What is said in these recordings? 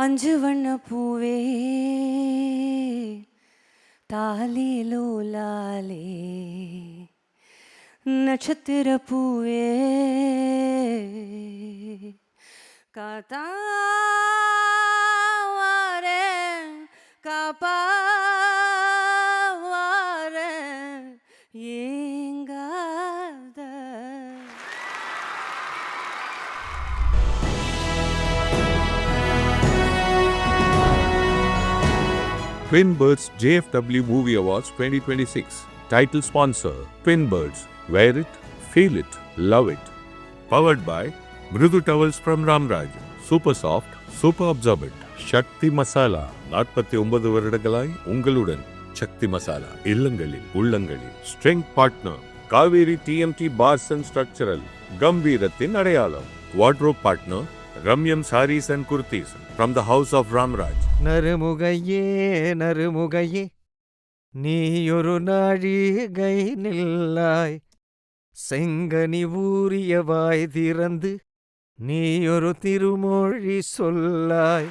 அஞ்சு வண்ண பூவே தாலிலோ லாலே நட்சத்திர பூவே காத்தாவாரே காப்பாவாரே ஏங்காத Twin Birds JFW Movie Awards 2026. Title sponsor Twin Birds. Wear it, feel it, love it. Powered by Mrudu Towels from Ramraj. Super soft, super absorbent. Shakti Masala. 49 வருடங்களாய் உங்களுடன் சக்தி மசாலா இல்லங்களில் உள்ளங்களில். Strength partner Kaveri TMT Bars and Structural. கம்பீரத்தின் அடையாளம். Wardrobe partner Ramyam Sarees and Kurtis from the House of Ramraj. நறுமுகையே நறுமுகையே நீயொரு நாழிகை நில்லாய் செங்கனி ஊறியவாய் திறந்து நீயொரு திருமொழி சொல்லாய்.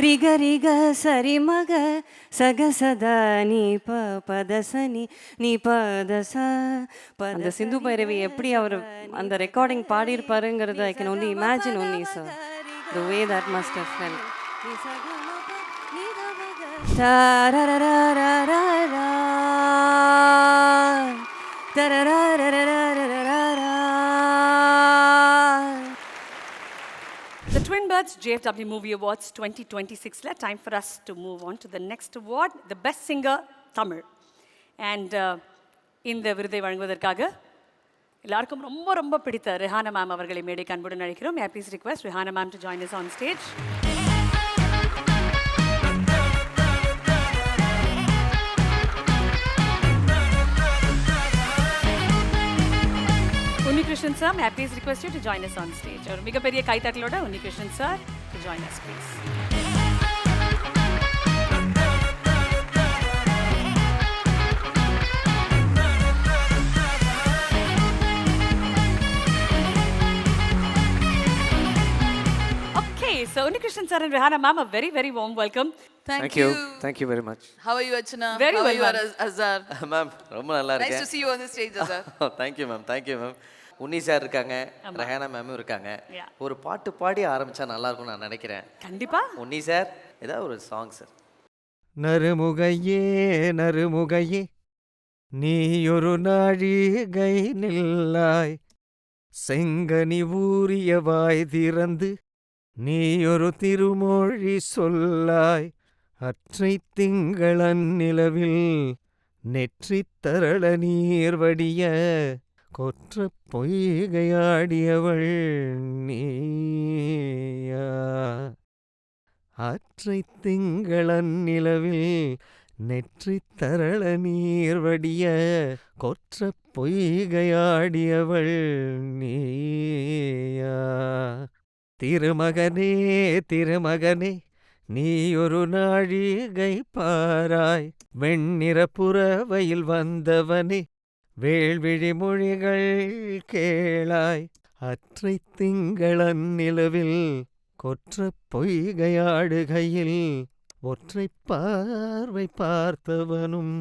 ரிக ரிக சரி மக சகசத நீ பதசனி நீ பதச அந்த சிந்து பைரவி எப்படி அவர் அந்த ரெக்கார்டிங் பாடியிருப்பாருங்கிறது I can only imagine only sir the way that must have felt. The Twin Birds JFW Movie Awards 2026. Time for us to move on to the next award, the Best Singer Tamil. And இந்த விருதை வழங்குவதற்காக எல்லாருக்கும் ரொம்ப ரொம்ப பிடித்த Rihanna ma'am அவர்களை மேடைக்கு அன்புடன் அழைக்கிறோம். May I please request Rihanna ma'am to join us on stage. Unnikrishnan sir, may I please request you to join us on stage. ஒரு மிகப்பெரிய கைத்தட்டலோட Unnikrishnan sir to join us please. Okay, so Unnikrishnan sir and Rihanna ma'am, a very very warm welcome. Thank you. Thank you very much. How are you, Archana? Very How well, are you, ma'am. Azhar? Ma'am ரொம்ப நல்லா Nice to இருக்கேன். see you on the stage, Azhar. Thank you ma'am, thank you ma'am. Unni sir இருக்காங்க, ரெஹானா மேமும் இருக்காங்க. Yeah. ஒரு பாட்டு பாடி ஆரம்பிச்சா நல்லா இருக்கும்னு நான் நினைக்கிறேன். கண்டிப்பா உன்னி சார் ஏதாவது ஒரு சாங் சார். நறுமுகையே நறுமுகையே நீயொரு நாழிகை நில்லாய் செங்கனி ஊறியவாய் திறந்து நீயொரு திருமொழி சொல்லாய். அற்றை திங்களன் நிலவில் நெற்றித் தரள நீர் வடிய கொற்ற பொய்கையாடியவள் நீயா. அற்றை திங்களன் நிலவில் நெற்றித் தரள நீர் வடிய கொற்ற பொய்கையாடியவள் நீயா. திருமகனே திருமகனே நீயொரு நாழிகை பாராய் வெண்ணிற புறவையில் வந்தவனே வேள்விழி மொழிகள் கேளாய். அற்றை திங்களன் நிலவில் கொற்ற பொய்கையாடுகையில் ஒற்றை பார்வை பார்த்தவனும்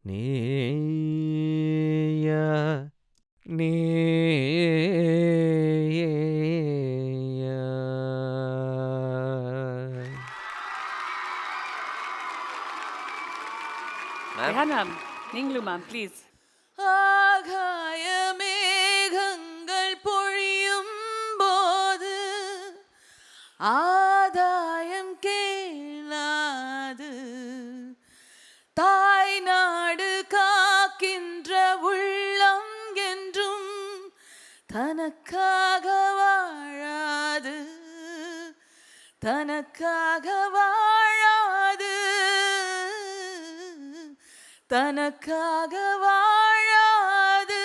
நீயா நீயா. Rihanna ma'am, நீங்களும் ma'am please. ஆகாய மேகங்கள் பொழியும் போது ஆதாயம் கேளாது தாய் நாடு காக்கின்ற உள்ளம் என்றும் தனக்காக வாழாது தனக்காக வாழாது தனக்காக வாழாது.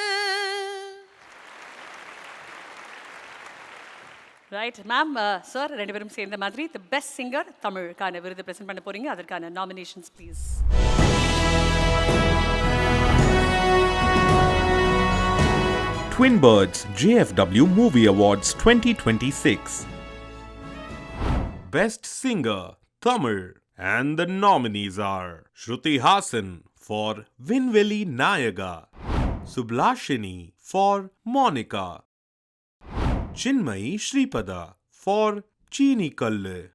ரைட் மேம் சார் ரெண்டு பேரும் சேர்ந்த மாதிரி தி பெஸ்ட் சிங்கர் தமிழுக்கான விருது பிரசன்ட் பண்ண போறீங்க. அதற்கான nominations please. Twin Birds JFW Movie Awards 2026. Best Singer Tamil, and the nominees are Shruti Hassan for Vinveli Nayaga, Sublashini for Monica, Chinmayi Shripada for Chini Kallu,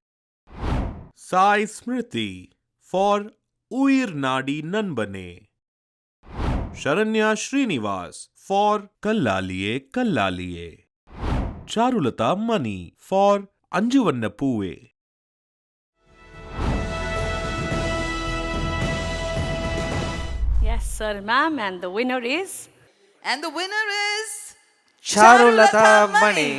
Sai Smriti for Uir Nadi Nanbane, Sharanya Srinivas for Kallaliye Kallaliye, Charulata Mani for Anjuvanna Poowe. Yes, sir, ma'am, and the winner is And the winner is Charulata Mani.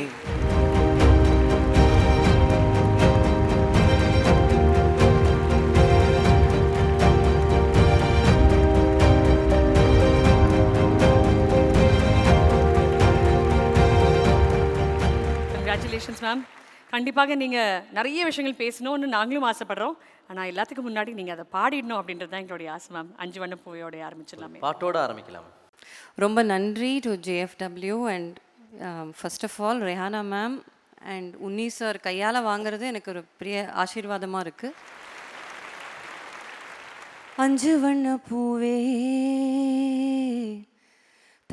Congratulations ma'am. கண்டிப்பாக நீங்கள் நிறைய விஷயங்கள் பேசணும்னு நாங்களும் ஆசைப்படுறோம். ஆனால் எல்லாத்துக்கும் முன்னாடி நீங்கள் அதை பாடிடணும் அப்படின்றது தான் எங்களுடைய ஆசை மேம். 5 வண்ண பூவையோட ஆரம்பிச்சிடலாமே. பாட்டோட ஆரம்பிக்கலாம். ரொம்ப நன்றி to JFW and first of all Rehana ma'am and Unni sir கையால் வாங்குறது எனக்கு ஒரு பெரிய ஆசீர்வாதமாக இருக்குது. 5 வண்ண பூவே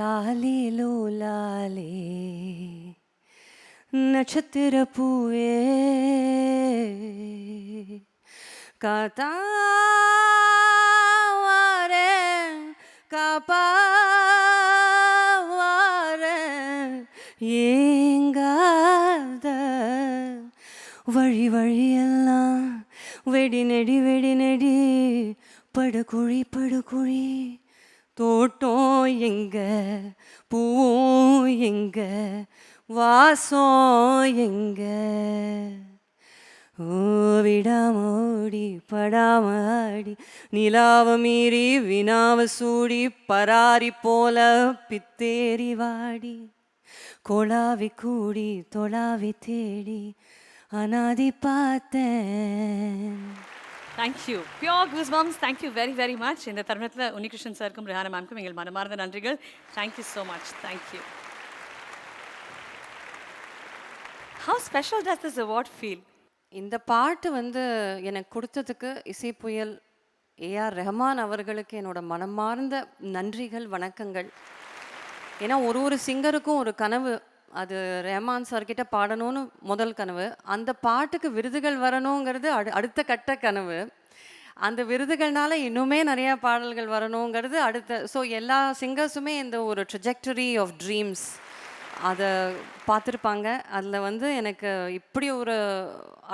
தாலிலோ லாலே நட்சத்திர பூவே காத்தாவாரே காப்பாவாரே ஏங்காத வழி வழியெல்லாம் வெடி நெடி வெடி நெடி படுகுழி படுகுழி தோட்டம் எங்க பூவும் எங்க வாசம் எங்க ஓ விடாமோடி படாமாடி நிலாவ மீறி வினாவ சூடி பராரி போல பித்தேறி வாடி கொளாவி கூடி தொலாவி தேடி அனாதி பார்த்தேன். Thank you. Pure goose bumps. Thank you very very much. இந்த தருணத்தில் உன்னிகிருஷ்ணன் சாருக்கும் ரெஹானா மேம்க்கும் எங்கள் மனமார்ந்த நன்றிகள். Thank you so much. Thank you. How special does this award feel? இந்த பாட்டு வந்து எனக்கு கொடுத்ததுக்கு இசைப்புயல் ஏஆர் ரெஹமான் அவர்களுக்கு என்னோட மனமார்ந்த நன்றிகள், வணக்கங்கள். ஏன்னா ஒரு சிங்கருக்கும் ஒரு கனவு, அது ரெஹமான் சார்கிட்ட பாடணும்னு முதல் கனவு, அந்த பாட்டுக்கு விருதுகள் வரணுங்கிறது அடுத்த கட்ட கனவு, அந்த விருதுகள்னால இன்னுமே நிறையா பாடல்கள் வரணுங்கிறது அடுத்த. ஸோ எல்லா சிங்கர்ஸுமே இந்த ஒரு ட்ரெஜெக்டரி ஆஃப் ட்ரீம்ஸ் அதை பார்த்துருப்பாங்க. அதில் வந்து எனக்கு இப்படி ஒரு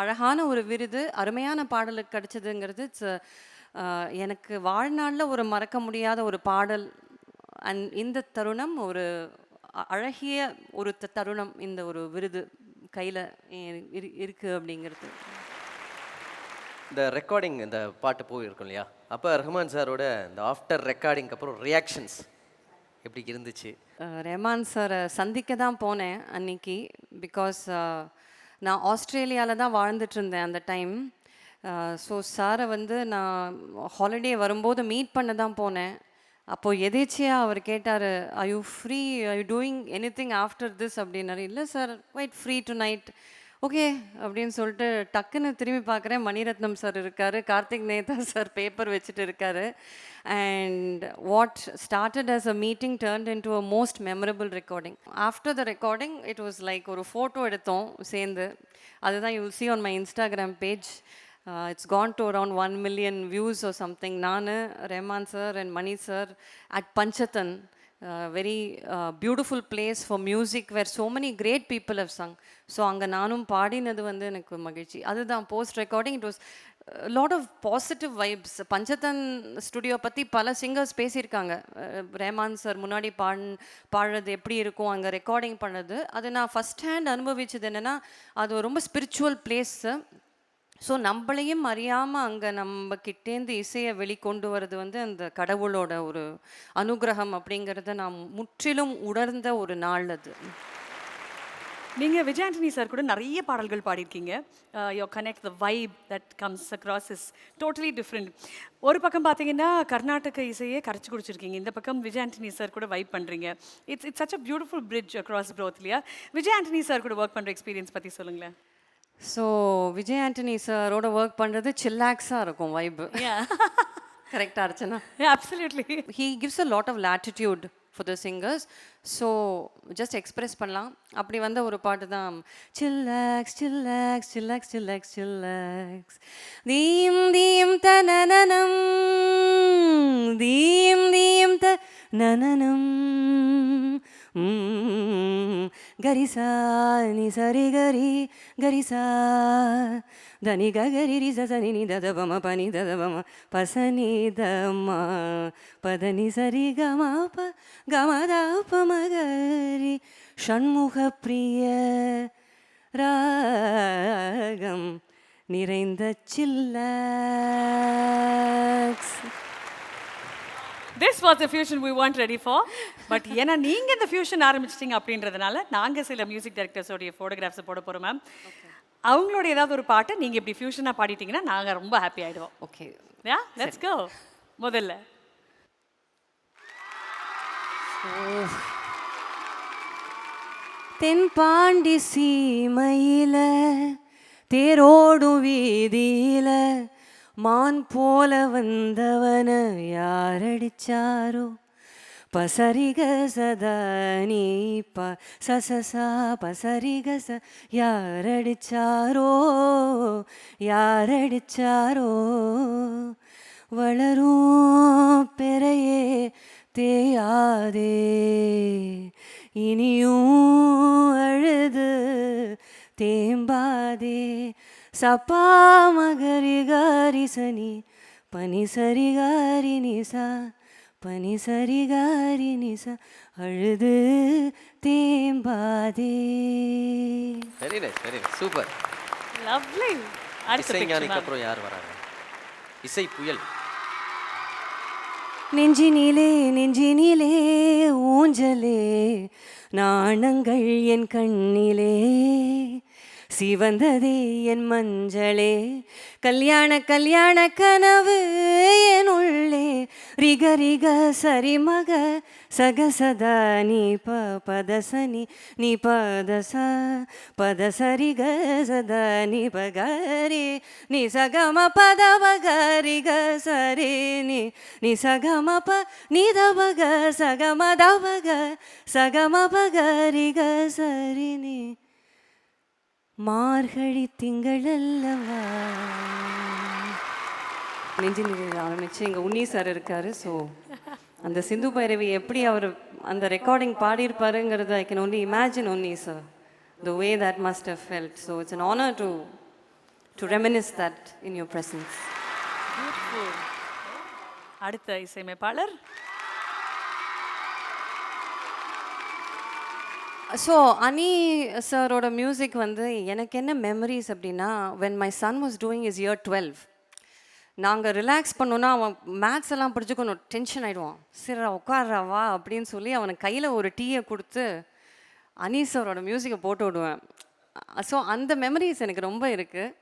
அழகான ஒரு விருது, அருமையான பாடலுக்கு கிடச்சிதுங்கிறது எனக்கு வாழ்நாளில் ஒரு மறக்க முடியாத ஒரு பாடல். அண்ட் இந்த தருணம் ஒரு அழகிய ஒரு தருணம், இந்த ஒரு விருது கையில் இருக்குது அப்படிங்கிறது. இந்த ரெக்கார்டிங் இந்த பாட்டு போயிருக்கும் இல்லையா, அப்போ ரஹ்மான் சாரோட இந்த ஆஃப்டர் ரெக்கார்டிங்க்கு அப்புறம் ரியாக்ஷன்ஸ் எப்படி இருந்துச்சு? ரெஹ்மான் சாரை சந்திக்க தான் போனேன் அன்னைக்கு. பிகாஸ் நான் ஆஸ்திரேலியாவில் தான் வாழ்ந்துட்டு இருந்தேன் அந்த டைம். ஸோ சாரை வந்து நான் ஹாலிடே வரும்போது மீட் பண்ண தான் போனேன். அப்போது எதேச்சியாக அவர் கேட்டார், are you free, are you doing anything after this அப்படின்னாரு. இல்லை sir, quite free tonight. Okay அப்படின்னு சொல்லிட்டு டக்குன்னு திரும்பி பார்க்குறேன், மணிரத்னம் சார் இருக்கார், கார்த்திக் நேதா சார் பேப்பர் வச்சுட்டு இருக்காரு. And what started as a meeting turned into a most memorable recording. After the recording, it was like ஒரு ஃபோட்டோ எடுத்தோம் சேர்ந்து. அதுதான் you will see on my Instagram page. It's gone to around 1 million views or something. நான், Rahman sir and Mani sir at Panchathan. Very beautiful place for music where so many great people have sung. So அங்கே நானும் பாடினது வந்து எனக்கு மகிழ்ச்சி. அதுதான் post recording. It was lot of positive vibes. Panchathan studio பற்றி பல சிங்கர்ஸ் பேசியிருக்காங்க. ரெஹ்மான் சார் முன்னாடி பாடுறது எப்படி இருக்கும், அங்கே ரெக்கார்டிங் பண்ணது, அது நான் ஃபஸ்ட் ஹேண்ட் அனுபவிச்சது என்னென்னா, அது ரொம்ப ஸ்பிரிச்சுவல் பிளேஸு. ஸோ நம்மளையும் அறியாமல் அங்கே நம்ம கிட்டேந்து இசையை வெளிக்கொண்டு வர்றது வந்து அந்த கடவுளோட ஒரு அனுகிரகம் அப்படிங்கிறத நான் முற்றிலும் உணர்ந்த ஒரு நாள் அது. நீங்கள் விஜய் ஆண்டனி சார் கூட நிறைய பாடல்கள் பாடியிருக்கீங்க. Your connect the vibe that comes across is totally different. ஒரு பக்கம் பார்த்தீங்கன்னா கர்நாடக இசையே கரைச்சி குடிச்சிருக்கீங்க, இந்த பக்கம் விஜய் ஆண்டனி சார் கூட வைப் பண்ணுறீங்க. It's such a beautiful bridge across both இல்லையா? விஜய் ஆண்டனி சார் கூட ஒர்க் பண்ணுற எக்ஸ்பீரியன்ஸ் பற்றி சொல்லுங்களேன். ஸோ விஜய் ஆண்டனி சாரோட ஒர்க் பண்ணுறது சில்லாக்ஸாக இருக்கும் வைப்பு. Yeah. கரெக்டாக Archana? Yeah, absolutely. He gives a lot of latitude for the singers. So just express பண்ணலாம். அப்படி வந்த ஒரு பாட்டு தான் chillax chillax chillax chillax chillax தீம் தீம் த நனனம் தீம் தீம் த நனனம் கரிசா நி சரி கரி கரிசா దని గగరి రి సని ని దదబమ పని దదబమ పసని దమ పదని సరి గమ ప గమ ద ప మగరి ஷண்முக பிரிய ராகம் நிறைந்த chillax. This was the fusion we weren't ready for. But ஏன்னா நீங்கள் இந்த ஃபியூஷன் ஆரம்பிச்சிட்டிங்க அப்படின்றதுனால நாங்கள் சில மியூசிக் டைரக்டர்ஸோடைய ஃபோட்டோகிராஃப்ஸை போட போகிறோம் மேம். அவங்களோட ஏதாவது ஒரு பாட்டை நீங்கள் இப்படி ஃபியூஷனாக பாடிட்டீங்கன்னா நாங்கள் ரொம்ப ஹாப்பி ஆகிடுவோம். Okay, yeah let's go. முதல்ல தென்பாண்டி சீமையில தேரோடும் வீதியில மான் போல வந்தவன யாரடிச்சாரோ பசரிக சதனி ப சசசா பசரிக ச யாரடிச்சாரோ யாரடிச்சாரோ வளரும் பெறையே தேயாதே இனியும் அழுது தேம்பாதே சப்பா மகரி காரி சனி பனி சரி காரி நிசா பனி சரி காரி நிசா அழுது தேம்பாதே. Very nice, very nice, super. Lovely. இசைஞானிக்கு அப்புறம் யார் வராங்க? இசை புயல். நெஞ்சினிலே நெஞ்சினிலே ஊஞ்சலே நாணங்கள் என் கண்ணிலே சிவந்ததே என் மஞ்சளே கல்யாண கல்யாண கனவு என் உள்ளே ரிக ரிக சரி மக சகசதா நீ ப பதசனி நீ பதச பதசரி க சதா நீ பகரி நீ சகம பத பகரி க சரி நீ சகம ப நீ தபக சகம தபக சகம பகரி க சரி நீ மார்கழி திங்களல்லவா. நெஞ்சினில் ஆரம்பிச்சு எங்கள் உன்னி சார் இருக்காரு. ஸோ அந்த சிந்து பைரவி எப்படி அவர் அந்த ரெக்கார்டிங் பாடியிருப்பாருங்கிறது I can only imagine only sir the way that must have felt. So it's an honour to reminisce that in your presence. அடுத்த இசையமைப்பாளர் ஸோ அனி சாரோட மியூசிக் வந்து எனக்கு என்ன மெமரிஸ் அப்படின்னா when my son was doing his year 12 நாங்கள் relax பண்ணோன்னா அவன் மேத்ஸ் எல்லாம் படிச்சு கொஞ்சம் டென்ஷன் ஆகிடுவான். சரி உட்கார்றா வா அப்படின்னு சொல்லி அவனுக்கு கையில் ஒரு டீயை கொடுத்து அனி சாரோட மியூசிக்கை போட்டு விடுவேன். ஸோ அந்த மெமரிஸ் எனக்கு ரொம்ப இருக்குது.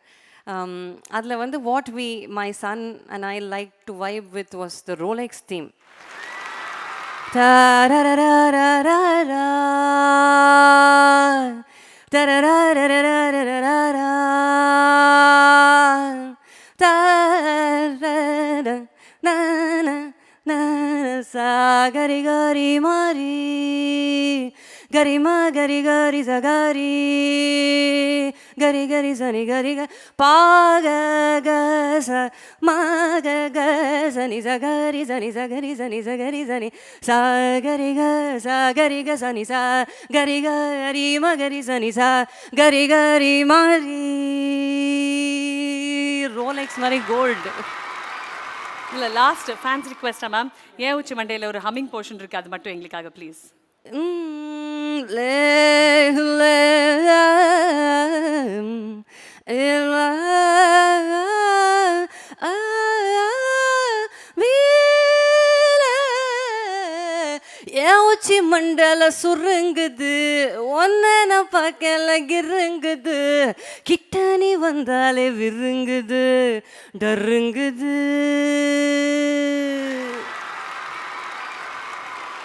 அதில் வந்து what my son and I like to vibe with was the Rolex theme. Ta-ra-ra-ra-ra-ra-ra. Ta-ra-ra-ra-ra-ra-ra-ra. Ta-ra-ra. Na-na. Sa gari gari mari gari ma gari gari sa gari gari gari sa ni gari ga pa ga ga sa ma ga ga sa ni sa gari sa ni sa gari sa ni sa gari sa ni sa gari ga sa ni sa gari gari ma gari sa ni sa gari gari mari Rolex mari gold. இல்லை last fans ரிக்வெஸ்டா ma'am, ஏன் உச்சி மண்டையில் ஒரு humming portion இருக்குது, அது மட்டும் எங்களுக்காக please. ஏன் உச்சி மண்டல சுருங்குது ஒன்ன பார்க்கல கிருங்குது கிட்ட நீ வந்தாலே விருங்குது டருங்குது.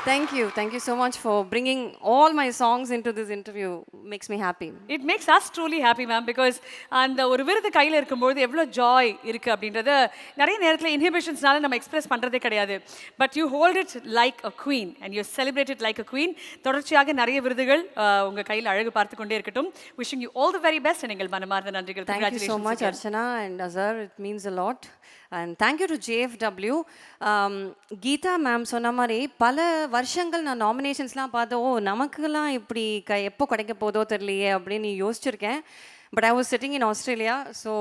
Thank you so much for bringing all my songs into this interview. Makes me happy. It makes us truly happy ma'am because அந்த ஒரு விருது கையில் இருக்கும்போது எவ்வளோ ஜாய் இருக்குது அப்படின்றத நிறைய நேரத்தில் இன்ஹிபிஷன்ஸ்னால நம்ம எக்ஸ்பிரஸ் பண்ணுறதே கிடையாது. But you hold it like a queen and you celebrate it like a queen. தொடர்ச்சியாக நிறைய விருதுகள் உங்கள் கையில் அழகு பார்த்து கொண்டே இருக்கட்டும். Wishing you all the very best. எங்கள் மனமார்ந்த நன்றிகள். Thank you so much, Archana and Azhar. It means a lot. And thank you to JFW. Geetha ma'am சொன்ன மாதிரி பல வருஷங்கள் நான் நாமினேஷன்ஸ்லாம் பார்த்தேன். ஓ நமக்குலாம் இப்படி எப்போ கிடைக்க போதோ தெரியலையே அப்படின்னு யோசிச்சிருக்கேன். But I was sitting in Australia. So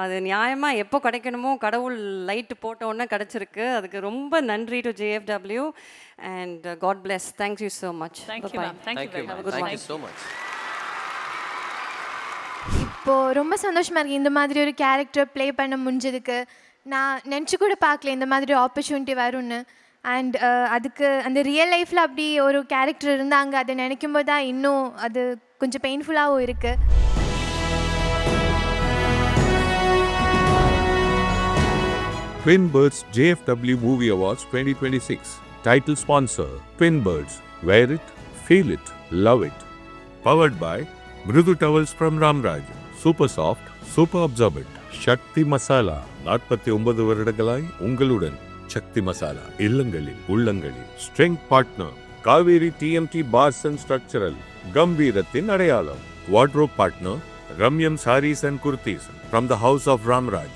அது நியாயமாக எப்போ கிடைக்கணுமோ கடவுள் லைட்டு போட்டோன்னே கிடச்சிருக்கு. அதுக்கு ரொம்ப நன்றி to JFW and God bless. Thank you so much. Thank you ma'am. Thank you very much. Thank you so much. இப்போது ரொம்ப சந்தோஷமாக இருக்குது இந்த மாதிரி ஒரு கேரக்டர் ப்ளே பண்ண முடிஞ்சதுக்கு. நான் நினச்சி கூட பார்க்கல இந்த மாதிரி ஆப்பர்ச்சுனிட்டி வரும்னு. அண்ட் அதுக்கு அந்த ரியல் லைஃப்பில் அப்படி ஒரு கேரக்டர் இருந்தாங்க. அதை நினைக்கும் போது தான் இன்னும் அது கொஞ்சம் பெயின்ஃபுல்லாகவும் இருக்குது. Twin Birds JFW Movie Awards 2026. Title sponsor Twin Birds. Wear it, feel it, love it. Powered by Mrudu Towels from Ramraj. Super soft, super absorbent. Shakti Masala. 49 வருடங்களாய் உங்களுடன் சக்தி மசாலா. இல்லங்களில் உள்ளங்களில். Strength partner Kaveri TMT Bars and Structural. கம்பீரத்தின் அடையாளம். Wardrobe partner Ramyam Sarees and Kurtis from the House of Ramraj.